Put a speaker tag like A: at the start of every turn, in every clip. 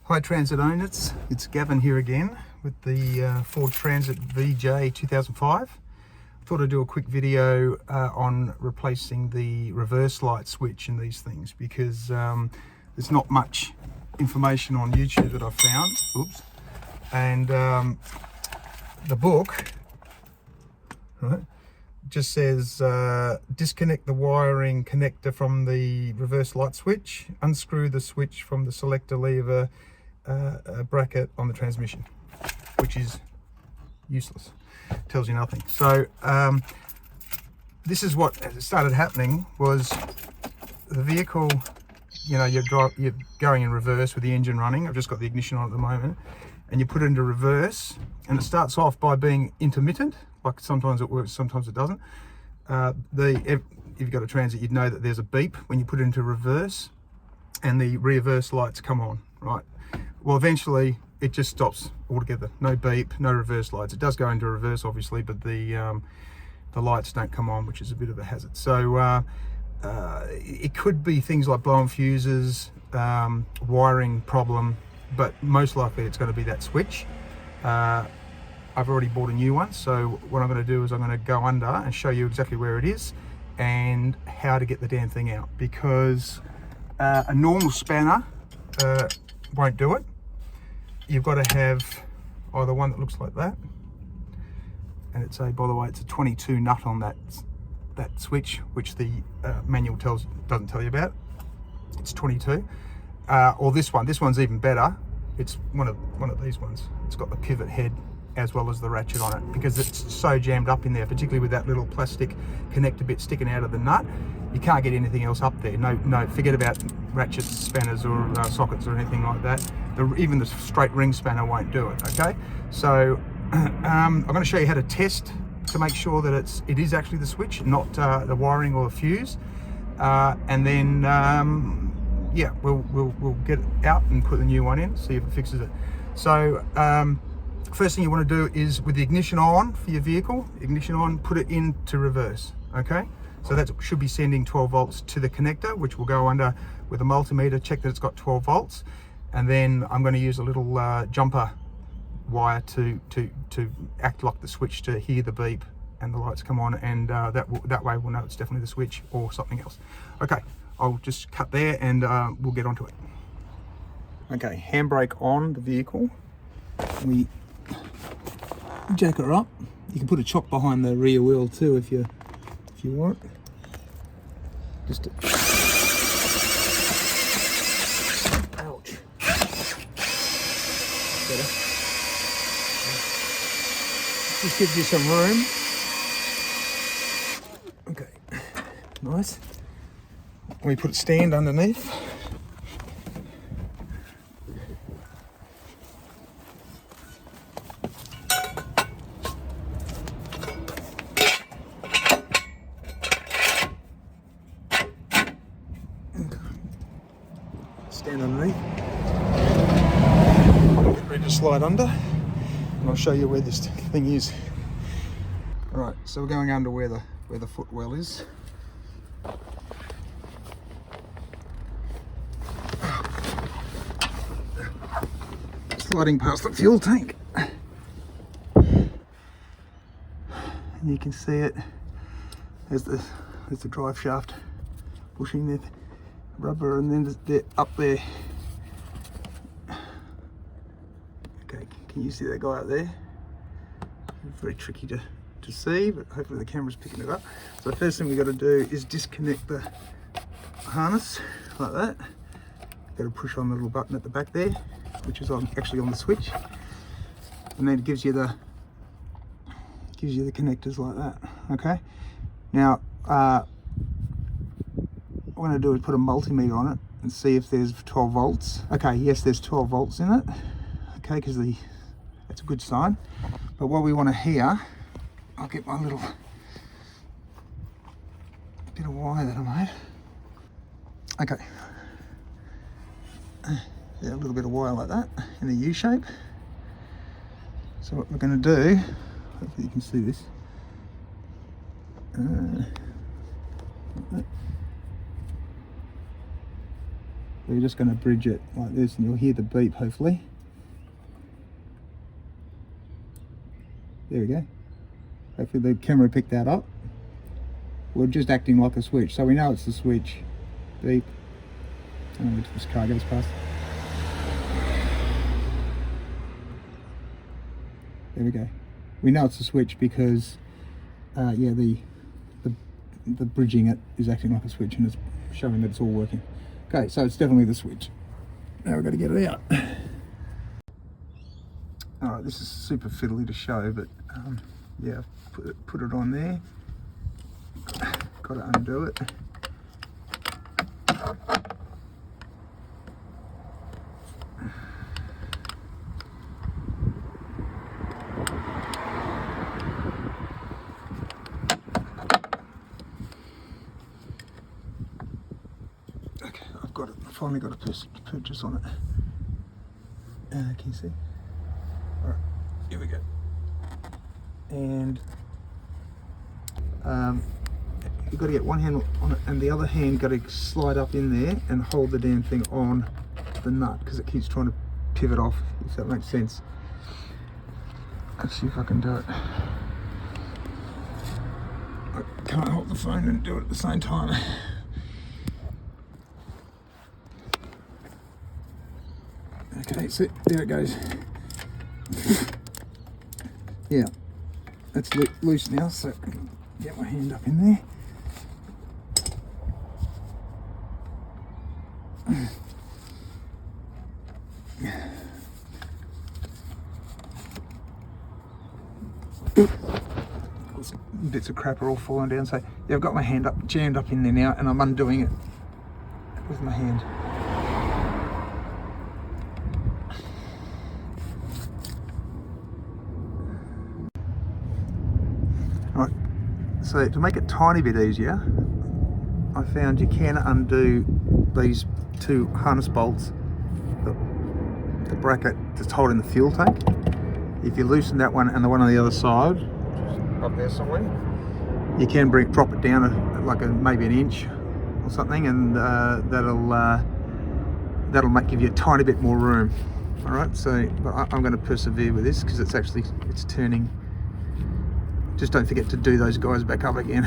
A: Hi Transit owners, it's Gavin here again with the Ford Transit VJ 2005. Thought I'd do a quick video on replacing the reverse light switch in these things because there's not much information on YouTube that I've found. Oops. And the book, right, just says disconnect the wiring connector from the reverse light switch, unscrew the switch from the selector lever bracket on the transmission, which is useless, tells you nothing. So this is what started happening. Was the vehicle, you know, you're going in reverse with the engine running. I've just got the ignition on at the moment, and you put it into reverse, and it starts off by being intermittent. Like sometimes it works, sometimes it doesn't. If you've got a Transit, you'd know that there's a beep when you put it into reverse and the reverse lights come on, right? Well, eventually it just stops altogether. No beep, no reverse lights. It does go into reverse, obviously, but the lights don't come on, which is a bit of a hazard. So it could be things like blown fuses, wiring problem, but most likely it's going to be that switch. I've already bought a new one, so what I'm going to do is I'm going to go under and show you exactly where it is and how to get the damn thing out, because a normal spanner won't do it. You've got to have either one that looks like that, and it's by the way, it's a 22 nut on that switch, which the manual doesn't tell you about. It's 22, or this one. This one's even better. It's one of these ones. It's got the pivot head as well as the ratchet on it, because it's so jammed up in there, particularly with that little plastic connector bit sticking out of the nut. You can't get anything else up there. No, forget about ratchets, spanners, or sockets or anything like that. Even the straight ring spanner won't do it. Okay, so I'm going to show you how to test to make sure that it is actually the switch, not the wiring or the fuse, and then yeah, we'll get it out and put the new one in, see if it fixes it. So first thing you want to do is, with the ignition on for your vehicle, ignition on, put it into reverse. Okay, so that should be sending 12 volts to the connector, which will go under with a multimeter, check that it's got 12 volts, and then I'm going to use a little jumper wire to act like the switch, to hear the beep and the lights come on, and that way we'll know it's definitely the switch or something else. Okay, I'll just cut there and we'll get onto it. Okay, handbrake on the vehicle. We jack her up. You can put a chock behind the rear wheel too if you want. Just ouch. Better. Just gives you some room. Okay, nice. We put a stand underneath. Stand underneath. Get ready to slide under, and I'll show you where this thing is. Alright, so we're going under where the footwell is. Sliding past the fuel tank. And you can see it. There's the drive shaft pushing the rubber, and then they're up there. Okay, can you see that guy up there? Very tricky to see, but hopefully the camera's picking it up. So the first thing we've got to do is disconnect the harness like that. Got to push on the little button at the back there, which is actually on the switch, and then it gives you the connectors like that. Okay, now what I'm going to do is put a multimeter on it and see if there's 12 volts. Okay, yes, there's 12 volts in it. Okay, because that's a good sign. But what we want to hear, I'll get my little bit of wire that I made. Okay, yeah, a little bit of wire like that in a U shape. So what we're going to do, hopefully you can see this. Like that. We're just going to bridge it like this, and you'll hear the beep, hopefully. There we go. Hopefully the camera picked that up. We're just acting like a switch, so we know it's the switch. Beep. I don't know which this car goes past. There we go. We know it's a switch because, yeah, the bridging it is acting like a switch, and it's showing that it's all working. Okay, so it's definitely the switch. Now we've got to get it out. All right, this is super fiddly to show, but yeah, put it on there. Got to undo it. Okay, I've got it. I finally got a purchase on it. Can you see? All right, here we go. And you've got to get one hand on it, and the other hand got to slide up in there and hold the damn thing on the nut, because it keeps trying to pivot off, if that makes sense. Let's see if I can do it. I can't hold the phone and do it at the same time. Okay, so there it goes. Yeah, that's loose now, so I can get my hand up in there. Bits of crap are all falling down, so yeah, I've got my hand up, jammed up in there now, and I'm undoing it with my hand. Right, so to make it a tiny bit easier, I found you can undo these two harness bolts, the bracket that's holding the fuel tank. If you loosen that one and the one on the other side, up there somewhere, you can drop it down like maybe an inch or something, and that'll give you a tiny bit more room. All right, so but I'm going to persevere with this because it's turning. Just don't forget to do those guys back up again,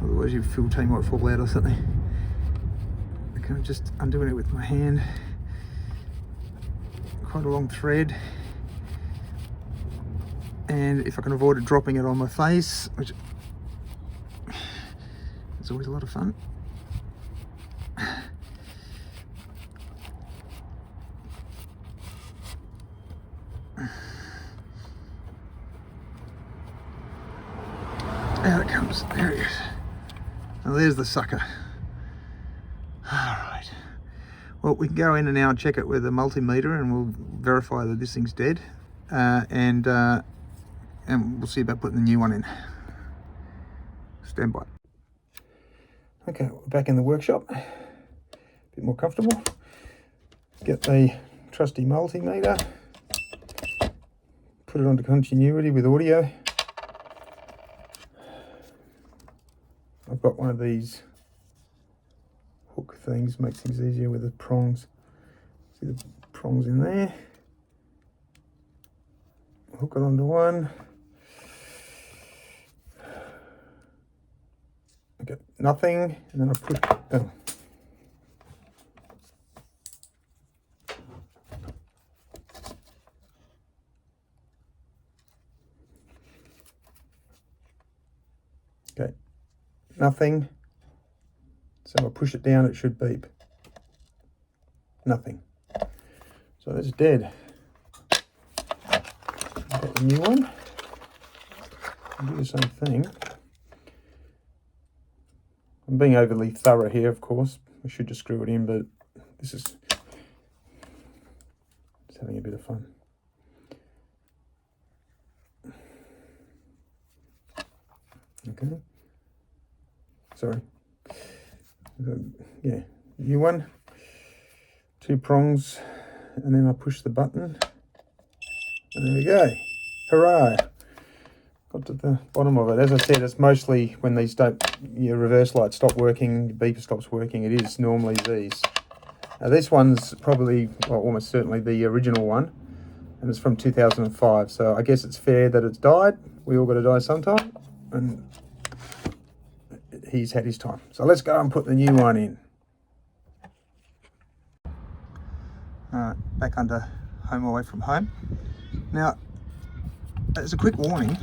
A: otherwise your fuel tank might fall out or something. Okay, I'm just undoing it with my hand. Quite a long thread, and if I can avoid it dropping it on my face, which is always a lot of fun. There it comes, there it is. And there's the sucker. Alright. Well, we can go in and now check it with a multimeter, and we'll verify that this thing's dead. And we'll see about putting the new one in. Stand by. Okay, we're back in the workshop. A bit more comfortable. Get the trusty multimeter. Put it onto continuity with audio. I've got one of these hook things, makes things easier with the prongs. See the prongs in there. Hook it onto one. Okay, nothing, and then I push. Oh. Okay, nothing. So I push it down, it should beep. Nothing. So that's dead. I've got the new one. I'll do the same thing. I'm being overly thorough here, of course. I should just screw it in, but this is just having a bit of fun. Okay. Sorry. Yeah, new one. 2 prongs, and then I push the button. And there we go. Hurrah! got to the bottom of it. As I said, it's mostly when these don't, your reverse lights stop working, beeper stops working, it is normally these. Now this one's probably, well, almost certainly the original one, and it's from 2005, so I guess it's fair that it's died. We all got to die sometime, and he's had his time. So let's go and put the new one in. Alright, back under home away from home. Now, as a quick warning,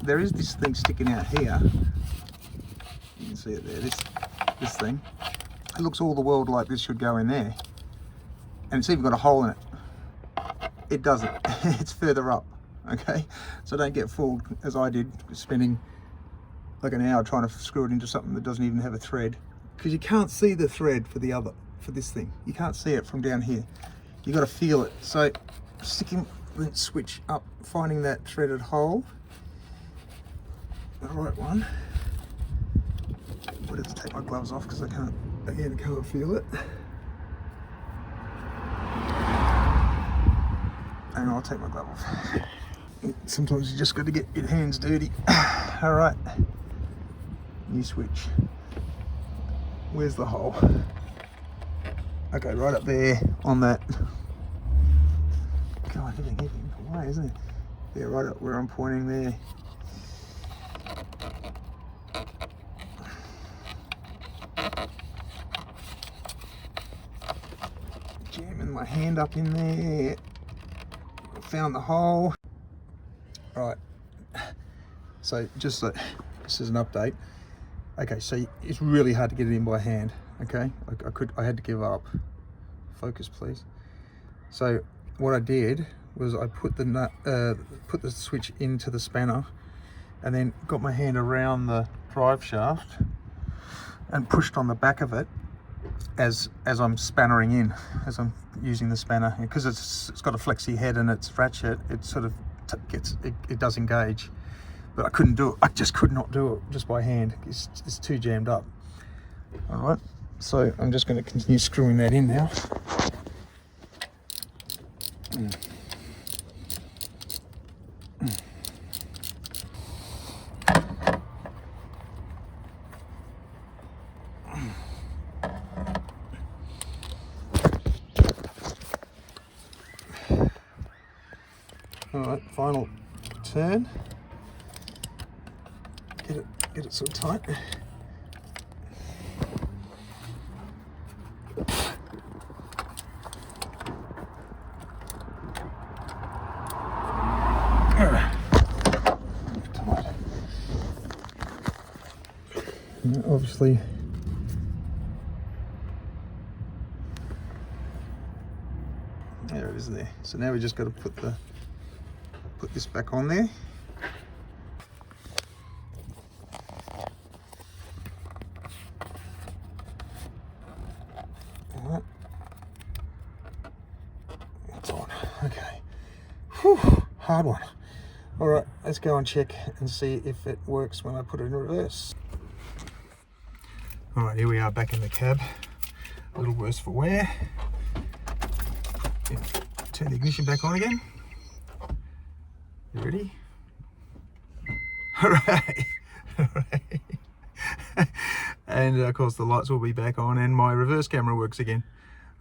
A: there is this thing sticking out here. You can see it there, this thing. It looks all the world like this should go in there. And it's even got a hole in it. It doesn't. It's further up, okay? So don't get fooled, as I did, spending like an hour trying to screw it into something that doesn't even have a thread. Because you can't see the thread for this thing. You can't see it from down here. You got to feel it. So sticking the switch up, finding that threaded hole, the right one. I have to take my gloves off because I can't feel it. And I'll take my glove off. Sometimes you just got to get your hands dirty. All right, new switch. Where's the hole? Okay, right up there on that. God, everything getting away, isn't it? Yeah, right up where I'm pointing there. Jamming my hand up in there. Found the hole. Right. So just so this is an update. Okay, so it's really hard to get it in by hand. Okay, I had to give up. Focus, please. So what I did was I put the switch into the spanner, and then got my hand around the drive shaft and pushed on the back of it as I'm spannering in, as I'm using the spanner, because it's got a flexi head and it's ratchet. It sort of it does engage, but I couldn't do it. I just could not do it just by hand. It's too jammed up. All right, so I'm just going to continue screwing that in now. All right, final turn. Get it sort of tight. Obviously, there it is there. So now we just got to put this back on there. All right. It's on. Okay. Whew, hard one. All right, let's go and check and see if it works when I put it in reverse. All right, here we are back in the cab. A little worse for wear. Yeah, turn the ignition back on again. You ready? Hooray! Hooray! And of course the lights will be back on and my reverse camera works again.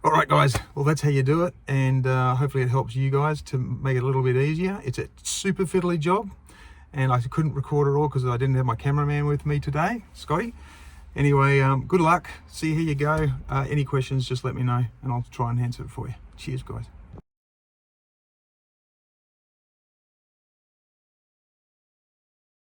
A: All right guys, well that's how you do it, and hopefully it helps you guys to make it a little bit easier. It's a super fiddly job, and I couldn't record it all because I didn't have my cameraman with me today, Scotty. Anyway, good luck. See, here you go. Any questions, just let me know and I'll try and answer it for you. Cheers guys.